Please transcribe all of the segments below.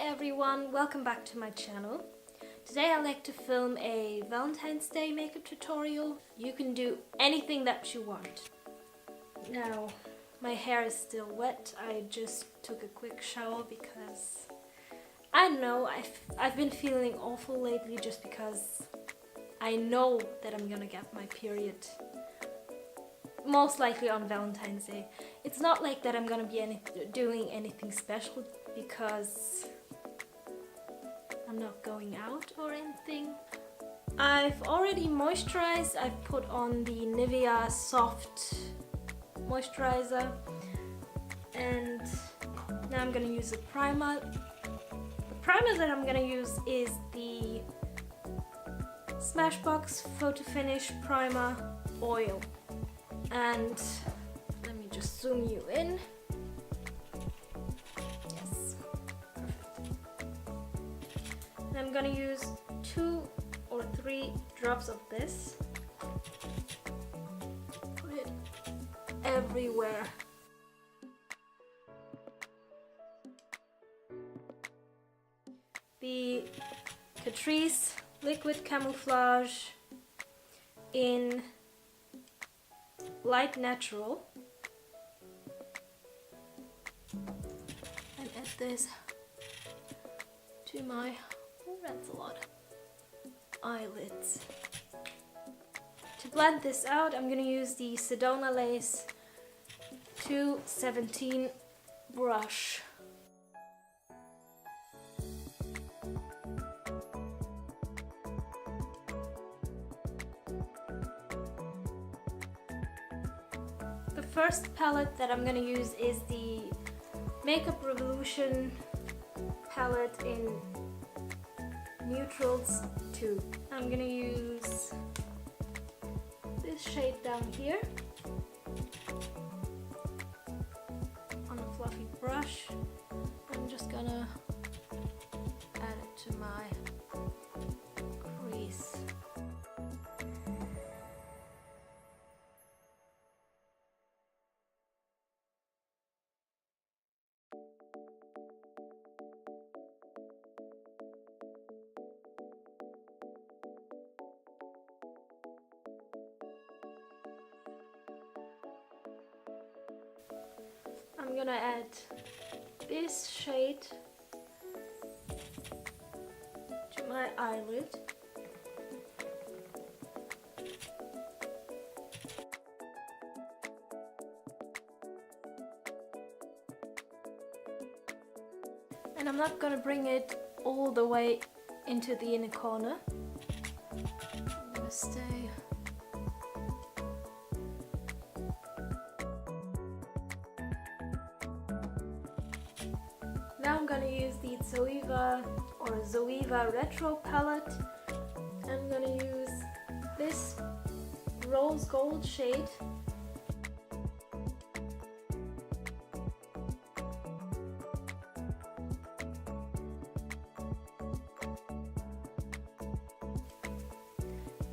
everyone, welcome back to my channel. Today I like to film a Valentine's Day makeup tutorial. You can do anything that you want. Now, my hair is still wet. I just took a quick shower because I don't know, I've been feeling awful lately just because I know that I'm gonna get my period. Most likely on Valentine's Day. It's not like that I'm gonna be doing anything special because I'm not going out or anything. I've already moisturized. I've put on the Nivea Soft Moisturizer and now I'm gonna use a primer. The primer that I'm gonna use is the Smashbox Photo Finish Primer Oil. And let me just zoom you in. Yes, perfect. And I'm gonna use 2 or 3 drops of this. Put it everywhere. The Catrice Liquid Camouflage in Light Natural, and add this to my, oh that's a lot, eyelids. To blend this out, I'm going to use the Sedona Lace 217 brush. The first palette that I'm going to use is the Makeup Revolution palette in Neutrals 2. I'm going to use this shade down here on a fluffy brush. I'm just going to add it to my crease. I'm gonna add this shade to my eyelid. And I'm not gonna bring it all the way into the inner corner. I'm gonna stay. Now I'm gonna use the Zoeva Retro palette. I'm gonna use this rose gold shade.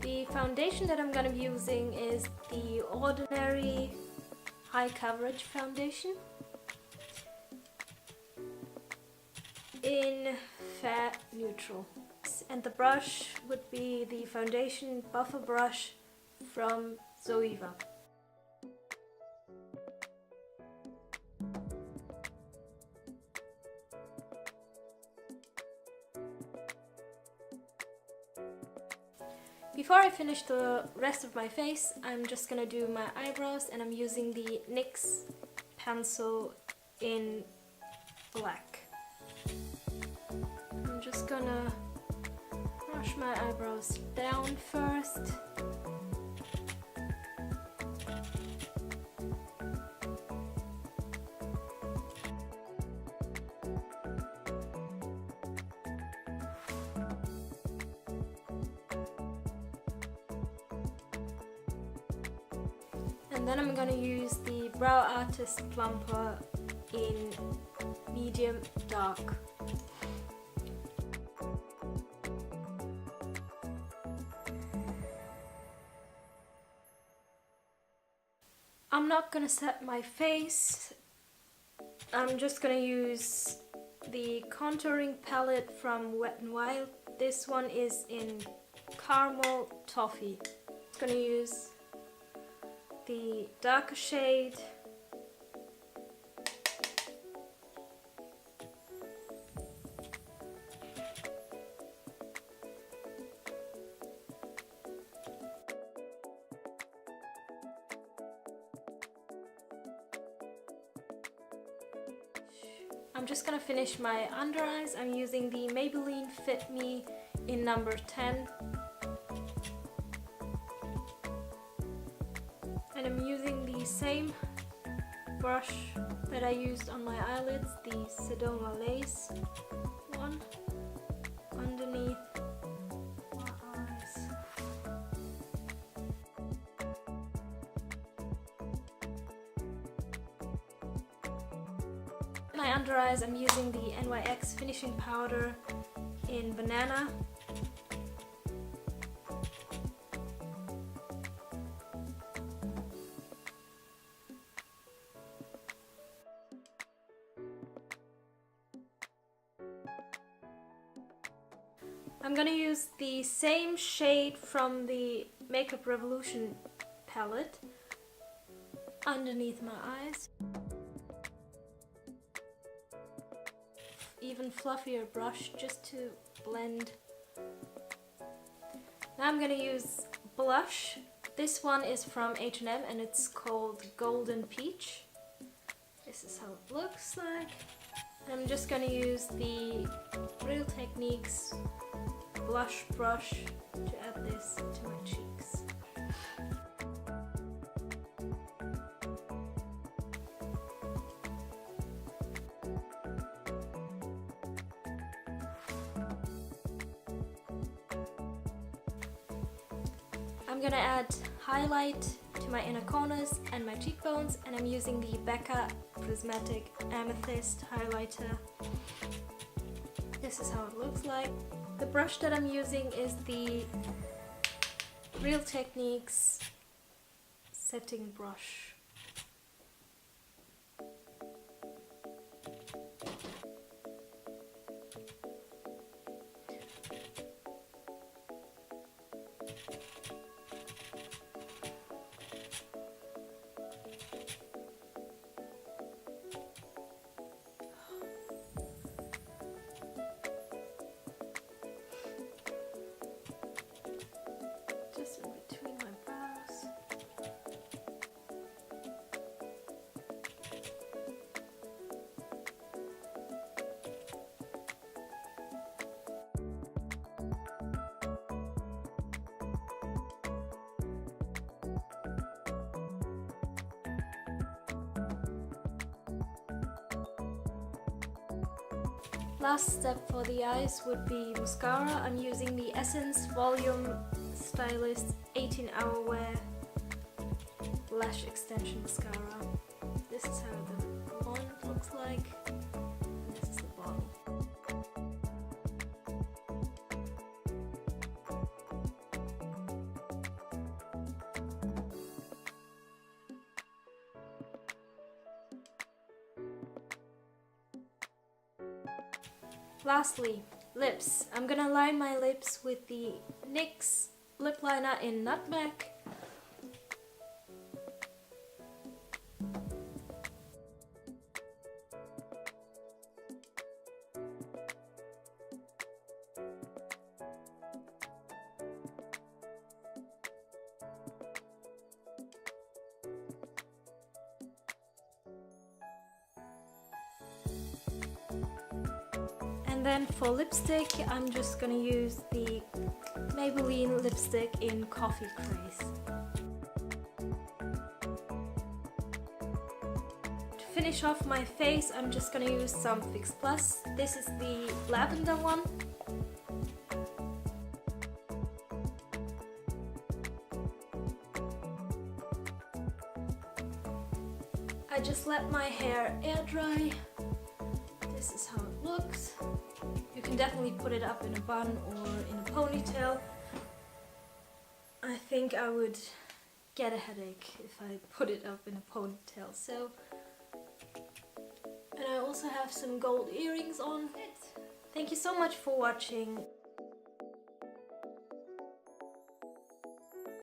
The foundation that I'm gonna be using is the Ordinary High Coverage Foundation in Fair Neutral. And the brush would be the foundation buffer brush from Zoeva. Before I finish the rest of my face, I'm just gonna do my eyebrows, and I'm using the NYX pencil in black. I'm just gonna brush my eyebrows down first. And then I'm gonna use the Brow Artist Plumper in medium dark. I'm not gonna set my face. I'm just gonna use the contouring palette from Wet n Wild. This one is in Caramel Toffee. I'm gonna use the darker shade. I'm just gonna finish my under eyes. I'm using the Maybelline Fit Me in number 10. And I'm using the same brush that I used on my eyelids, the Sedona Lace one, underneath my eyes. My under eyes, I'm using the NYX finishing powder in Banana. I'm gonna use the same shade from the Makeup Revolution palette underneath my eyes. Even fluffier brush just to blend. Now I'm gonna use blush. This one is from H&M and it's called Golden Peach. This is how it looks like. I'm just gonna use the Real Techniques blush brush to add this to my cheeks. I'm gonna add highlight to my inner corners and my cheekbones, and I'm using the Becca Prismatic Amethyst highlighter. This is how it looks like. The brush that I'm using is the Real Techniques setting brush. Just in between my brows. Last step for the eyes would be mascara. I'm using the Essence Volume Stylist 18-Hour Wear Lash Extension Mascara. This is how the wand looks like, and this is the bottle. Lastly, lips. I'm gonna line my lips with the NYX lip liner in Nutmeg. And then for lipstick, I'm just gonna use the Maybelline lipstick in Coffee Craze. To finish off my face, I'm just gonna use some Fix Plus. This is the lavender one. I just let my hair air dry. This is how it looks. You can definitely put it up in a bun or in a ponytail. I think I would get a headache if I put it up in a ponytail, so And I also have some gold earrings on it. Thank you so much for watching.